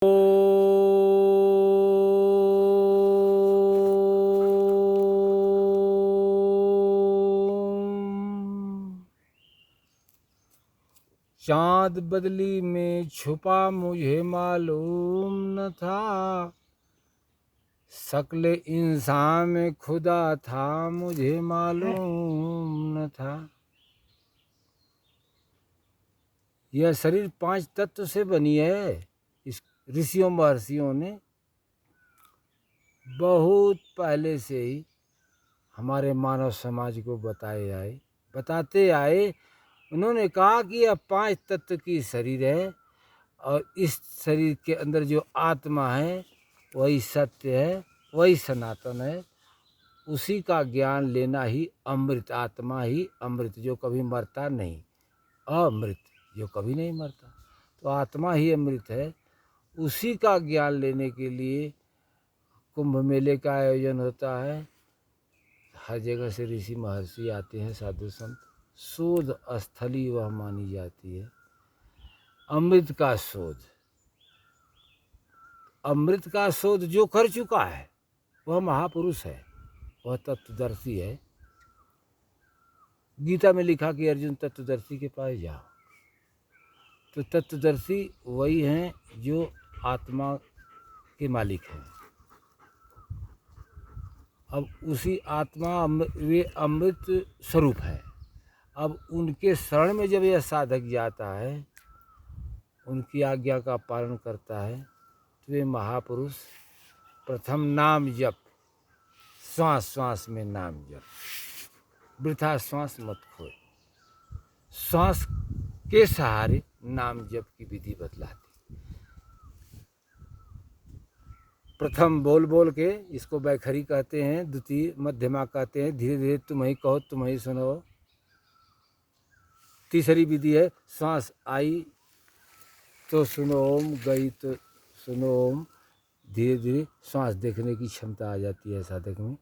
चाँद बदली में छुपा मुझे मालूम न था, शक्ल इंसान में खुदा था मुझे मालूम न था। यह शरीर 5 तत्व से बनी है। इस ऋषियों महर्षियों ने बहुत पहले से ही हमारे मानव समाज को बताते आए। उन्होंने कहा कि यह 5 तत्व की शरीर है और इस शरीर के अंदर जो आत्मा है वही सत्य है, वही सनातन है। उसी का ज्ञान लेना ही अमृत, आत्मा ही अमृत जो कभी मरता नहीं, अमृत जो कभी नहीं मरता। तो आत्मा ही अमृत है। उसी का ज्ञान लेने के लिए कुंभ मेले का आयोजन होता है। हर जगह से ऋषि महर्षि आते हैं, साधु संत। शोध स्थली वह मानी जाती है, अमृत का शोध। अमृत का शोध जो कर चुका है वह महापुरुष है, वह तत्वदर्शी है। गीता में लिखा कि अर्जुन तत्वदर्शी के पास जाओ। तो तत्वदर्शी वही हैं जो आत्मा के मालिक हैं। अब उसी आत्मा वे अमृत स्वरूप है। अब उनके शरण में जब यह साधक जाता है, उनकी आज्ञा का पालन करता है, तो वे महापुरुष प्रथम नाम जप, श्वास श्वास में नाम जप, वृथा श्वास मत खोए। श्वास के सहारे नाम जप की विधि बतलाती। प्रथम बोल बोल के, इसको बैखरी कहते हैं, द्वितीय मध्यमा कहते हैं, धीरे धीरे तुम ही कहो तुम ही सुनो। तीसरी विधि है श्वास आई तो सुनो ओम, गई तो सुनो ओम। धीरे धीरे श्वास देखने की क्षमता आ जाती है साधक में।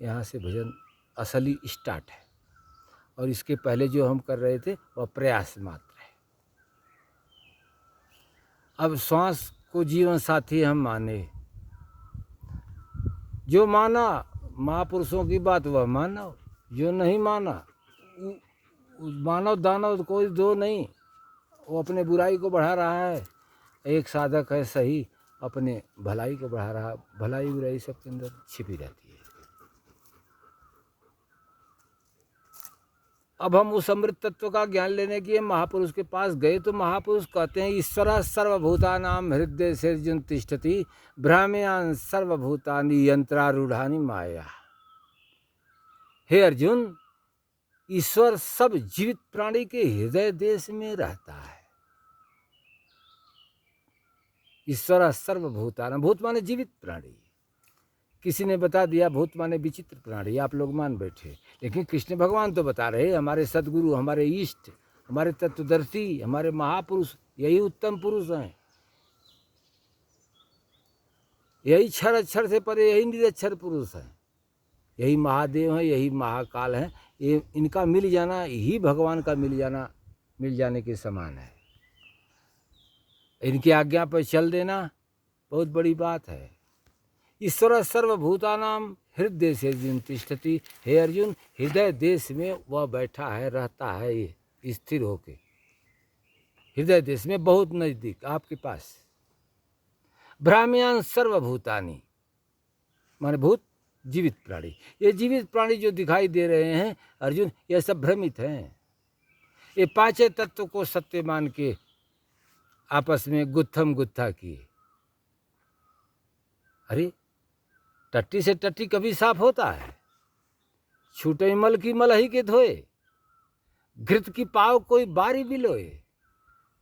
यहाँ से भजन असली स्टार्ट है। और इसके पहले जो हम कर रहे थे वह प्रयास मात्र है। अब श्वास को जीवन साथी हम माने, जो माना महापुरुषों की बात वह मानो, जो नहीं माना मानव दानव कोई दो नहीं, वो अपने बुराई को बढ़ा रहा है। एक साधक है सही, अपने भलाई को बढ़ा रहा। भलाई बुराई सबके अंदर छिपी रहती है। अब हम उस अमृत तत्व का ज्ञान लेने के लिए महापुरुष के पास गए तो महापुरुष कहते हैं ईश्वर सर्वभूतानां हृदय सर्जुन तिष्ठति भ्राम्यान् सर्वभूतानि यंत्रारूढ़ानि माया। हे अर्जुन, ईश्वर सब जीवित प्राणी के हृदय देश में रहता है। ईश्वर सर्वभूतानां, भूत माने जीवित प्राणी। किसी ने बता दिया भूत माने विचित्र प्राणी, आप लोग मान बैठे। लेकिन कृष्ण भगवान तो बता रहे, हमारे सदगुरु, हमारे इष्ट, हमारे तत्वदर्शी, हमारे महापुरुष यही उत्तम पुरुष हैं। यही क्षर अक्षर से परे, यही निरक्षर पुरुष हैं, यही महादेव हैं, यही महाकाल हैं। ये इनका मिल जाना ही भगवान का मिल जाने के समान है। इनकी आज्ञा पर चल देना बहुत बड़ी बात है। ईश्वर सर्वभूतानां हृदय से अर्जुन तिष्ठति। हे अर्जुन, हृदय देश में वह बैठा है, रहता है, ये स्थिर होके हृदय देश में, बहुत नजदीक आपके पास। भ्राम्यान् सर्वभूतानि माने भूत जीवित प्राणी। ये जीवित प्राणी जो दिखाई दे रहे हैं अर्जुन, ये सब भ्रमित हैं। ये 5 तत्व को सत्य मान के आपस में गुत्थम गुत्था किए। अरे टट्टी से टट्टी कभी साफ होता है? छूटे मल की मल ही के धोए। घृत की पाव कोई बारी बिलोए।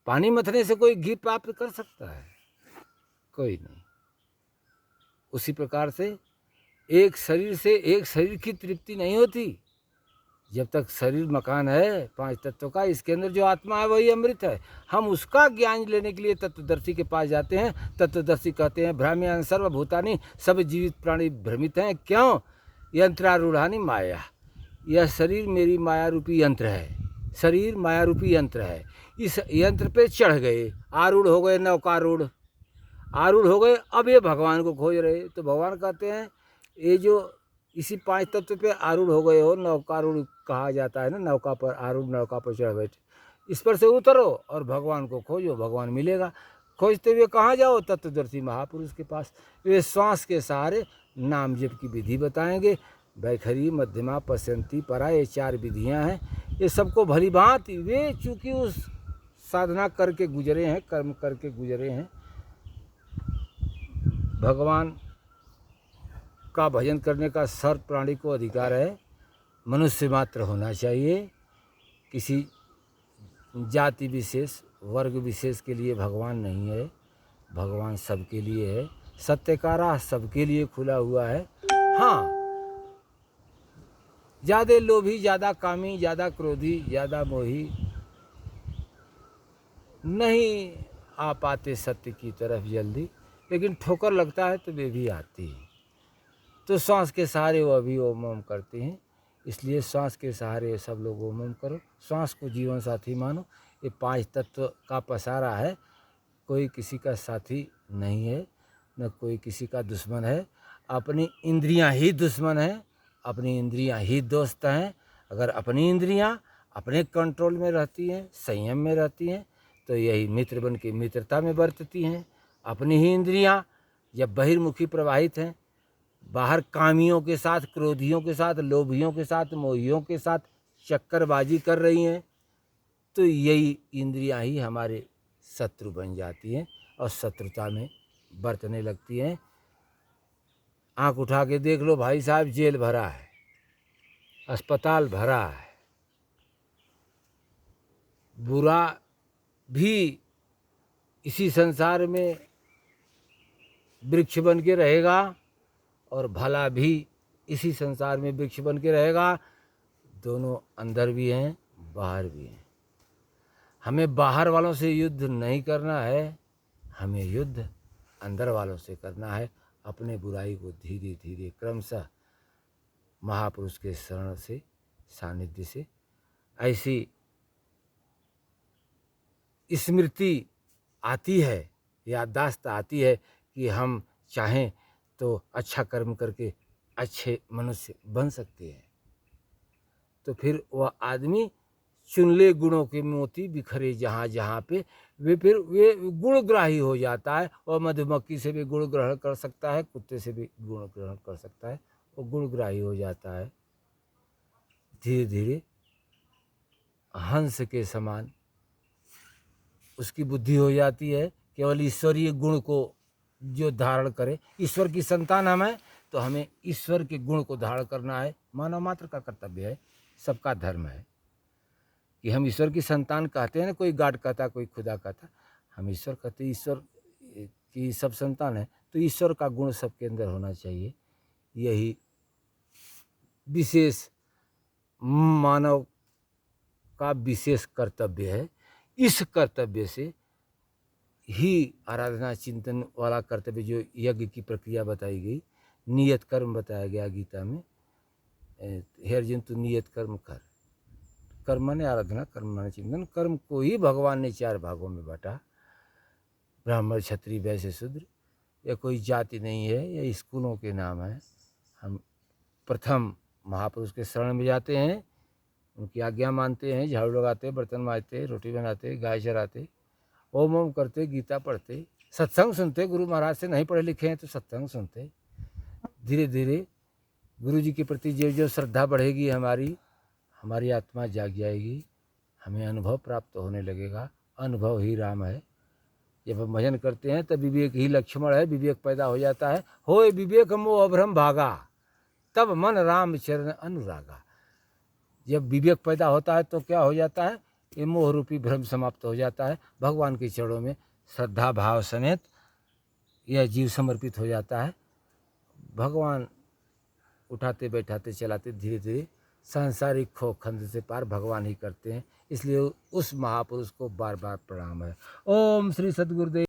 पानी मथने से कोई घी प्राप्त कर सकता है? कोई नहीं। उसी प्रकार से एक शरीर से एक शरीर की तृप्ति नहीं होती। जब तक शरीर मकान है 5 तत्वों का, इसके अंदर जो आत्मा है वही अमृत है। हम उसका ज्ञान लेने के लिए तत्वदर्शी के पास जाते हैं। तत्वदर्शी कहते हैं भ्राम्यान् सर्वभूतानि, सब जीवित प्राणी भ्रमित हैं। क्यों? यंत्रारूढ़ानि माया। यह शरीर मेरी माया रूपी यंत्र है। शरीर माया रूपी यंत्र है। इस यंत्र पे चढ़ गए, आरूढ़ हो गए, नौकारूढ़। आरूढ़ हो गए, अब ये भगवान को खोज रहे। तो भगवान कहते हैं ये जो इसी 5 तत्व पे आरूढ़ हो गए हो, नौकारूढ़ कहा जाता है ना, नौका पर आरूढ़, नौका पर चढ़ बैठे, इस पर से उतरो और भगवान को खोजो, भगवान मिलेगा। खोजते हुए कहाँ जाओ? तत्वदर्शी महापुरुष के पास। वे श्वास के सहारे नाम जप की विधि बताएंगे। बैखरी, मध्यमा, पश्यंती, परा, ये 4 विधियां हैं। ये सबको भली भांति वे चूँकि उस साधना करके गुजरे हैं, कर्म करके गुजरे हैं। भगवान का भजन करने का सर्व प्राणी को अधिकार है। मनुष्य मात्र होना चाहिए। किसी जाति विशेष, वर्ग विशेष के लिए भगवान नहीं है। भगवान सबके लिए है। सत्य का राह सबके लिए खुला हुआ है। हाँ, ज़्यादा लोभी, ज़्यादा कामी, ज़्यादा क्रोधी, ज़्यादा मोही नहीं आ पाते सत्य की तरफ जल्दी, लेकिन ठोकर लगता है तो वे भी आती है। तो श्वास के सहारे वो अभी ओम ओम करते हैं। इसलिए श्वास के सहारे सब लोग ओम ओम करो, श्वास को जीवन साथी मानो। ये 5 तत्व का पसारा है। कोई किसी का साथी नहीं है, न कोई किसी का दुश्मन है। अपनी इंद्रियां ही दुश्मन हैं, अपनी इंद्रियां ही दोस्त हैं। अगर अपनी इंद्रियां अपने कंट्रोल में रहती हैं, संयम में रहती हैं, तो यही मित्र बन के मित्रता में बरतती हैं। अपनी ही इंद्रियां जब बहिर्मुखी प्रवाहित हैं, बाहर कामियों के साथ, क्रोधियों के साथ, लोभियों के साथ, मोहियों के साथ चक्करबाजी कर रही हैं, तो यही इंद्रियां ही हमारे शत्रु बन जाती हैं और शत्रुता में बरतने लगती हैं। आंख उठा के देख लो भाई साहब, जेल भरा है, अस्पताल भरा है। बुरा भी इसी संसार में वृक्ष बन के रहेगा और भला भी इसी संसार में वृक्ष बन के रहेगा। दोनों अंदर भी हैं, बाहर भी हैं। हमें बाहर वालों से युद्ध नहीं करना है, हमें युद्ध अंदर वालों से करना है। अपने बुराई को धीरे धीरे क्रमशः महापुरुष के शरण से, सानिध्य से, ऐसी स्मृति आती है, याददाश्त आती है कि हम चाहें तो अच्छा कर्म करके अच्छे मनुष्य बन सकते हैं। तो फिर वह आदमी चुन ले गुणों के मोती बिखरे जहाँ जहाँ पे, वे गुणग्राही हो जाता है। और मधुमक्खी से भी गुण ग्रहण कर सकता है, कुत्ते से भी गुण ग्रहण कर सकता है, वो गुणग्राही हो जाता है। धीरे धीरे हंस के समान उसकी बुद्धि हो जाती है। केवल ईश्वरीय गुण को जो धारण करे, ईश्वर की संतान हम हैं तो हमें ईश्वर के गुण को धारण करना है। मानव मात्र का कर्तव्य है, सबका धर्म है कि हम ईश्वर की संतान कहते हैं ना, कोई गाड कहता, कोई खुदा कहता, हम ईश्वर कहते, ईश्वर की सब संतान है, तो ईश्वर का गुण सबके अंदर होना चाहिए। यही विशेष मानव का विशेष कर्तव्य है। इस कर्तव्य से ही आराधना चिंतन वाला कर्तव्य, जो यज्ञ की प्रक्रिया बताई गई, नियत कर्म बताया गया गीता में, हे अर्जुन तू नियत कर्म कर। कर्म माने आराधना, कर्म माने चिंतन। कर्म को ही भगवान ने 4 भागों में बांटा। ब्राह्मण, क्षत्रिय, वैश्य, शूद्र, यह कोई जाति नहीं है, यह स्कूलों के नाम है। हम प्रथम महापुरुष के शरण में जाते हैं, उनकी आज्ञा मानते हैं, झाड़ू लगाते, बर्तन मांजते, रोटी बनाते, गाय चराते, ओम ओम करते, गीता पढ़ते, सत्संग सुनते। गुरु महाराज से नहीं पढ़े लिखे हैं तो सत्संग सुनते। धीरे धीरे गुरु जी के प्रति जो जो श्रद्धा बढ़ेगी, हमारी आत्मा जाग जाएगी, हमें अनुभव प्राप्त होने लगेगा। अनुभव ही राम है। जब हम भजन करते हैं तब विवेक ही लक्ष्मण है, विवेक पैदा हो जाता है। होए विवेक मोह अभ्रम भागा, तब मन राम चरण अनुरागा। जब विवेक पैदा होता है तो क्या हो जाता है? ये मोह रूपी भ्रम समाप्त हो जाता है। भगवान के चरणों में श्रद्धा भाव समेत यह जीव समर्पित हो जाता है। भगवान उठाते बैठाते चलाते धीरे धीरे सांसारिक खोखंद से पार भगवान ही करते हैं। इसलिए उस महापुरुष को बार बार प्रणाम है। ओम श्री सद्गुरुदेव।